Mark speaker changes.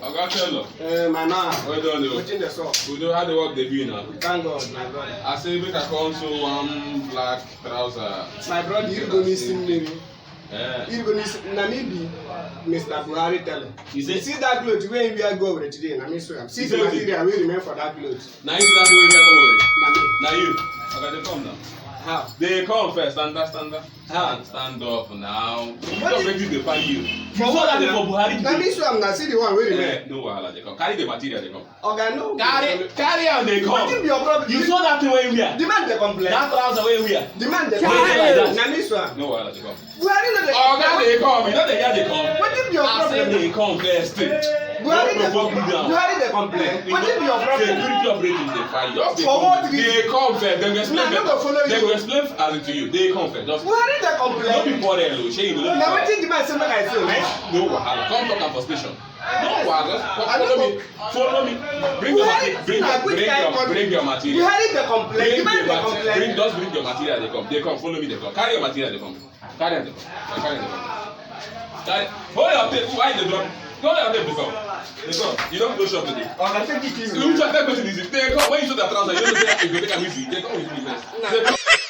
Speaker 1: Oga tailor.
Speaker 2: My man.
Speaker 1: Well done, yo.
Speaker 2: Wetin dey sup?
Speaker 1: We know how the work dey be now.
Speaker 2: Thank God, my brother.
Speaker 1: I say make I come sew one black trouser.
Speaker 2: My brother, you go need see me.
Speaker 1: Yeah.
Speaker 2: You go need see. Na me be Mr. Buhari tailor.
Speaker 1: You
Speaker 2: See that cloth wey you wear go over today, na me sew am. See the
Speaker 1: say
Speaker 2: material wey remain for that cloth.
Speaker 1: Now you see that way we come over.
Speaker 2: Na me.
Speaker 1: Now you. Okay, they come now.
Speaker 2: How?
Speaker 1: They come first. Stand up.
Speaker 2: How?
Speaker 1: Stand up now. You
Speaker 2: What
Speaker 1: don't
Speaker 2: is-
Speaker 1: make you find you.
Speaker 2: For what?
Speaker 1: That for Buhari.
Speaker 2: Na me sew am. Na see the one wey remain.
Speaker 1: No wahala they come. Carry the material they come.
Speaker 2: Oga no.
Speaker 1: Carry on they come.
Speaker 2: Wetin be your problem?
Speaker 3: You saw that thing wey you wear.
Speaker 2: The man dey complain.
Speaker 3: That trouser wey you wear.
Speaker 2: The man dey
Speaker 3: Carry
Speaker 2: complain.
Speaker 3: like that.
Speaker 2: Na me sew am.
Speaker 1: No wahala they come.
Speaker 2: Buhari no dey.
Speaker 1: Oga they come. You know they hear they come.
Speaker 2: Wetin be your
Speaker 1: I say
Speaker 2: problem?
Speaker 1: they come first.
Speaker 2: Buhari dey
Speaker 1: Provoke me down.
Speaker 2: Buhari dey complain. Wetin be your problem?
Speaker 1: Security operators they fight. Just they
Speaker 2: For
Speaker 1: come.
Speaker 2: what reason?
Speaker 1: They come first. Them explain.
Speaker 2: Nah, no go follow
Speaker 1: Them
Speaker 2: you.
Speaker 1: go explain as it to you. They come first. Just
Speaker 2: Buhari dey
Speaker 1: no
Speaker 2: complain.
Speaker 1: be quarrel o. Shey you know.
Speaker 2: Na wetin the man say make I say o.
Speaker 1: No wahala. Come talk am for station. No wahala. Just follow me. Follow me. Bring your
Speaker 2: Buhari
Speaker 1: material. Bring your material.
Speaker 2: Buhari dey complain. The man dey complain.
Speaker 1: Bring your material. They come. Follow me. They come. Carry your material. They come. Carry them. Carry them. Carry. Hold your tape. Why they drop? Hold your tape. They come. They come. You don't close shop today.
Speaker 2: Oga take it easy.
Speaker 1: You just take person easy. They come. When you show that trouser, you don't say you go take am easy. They come with me first.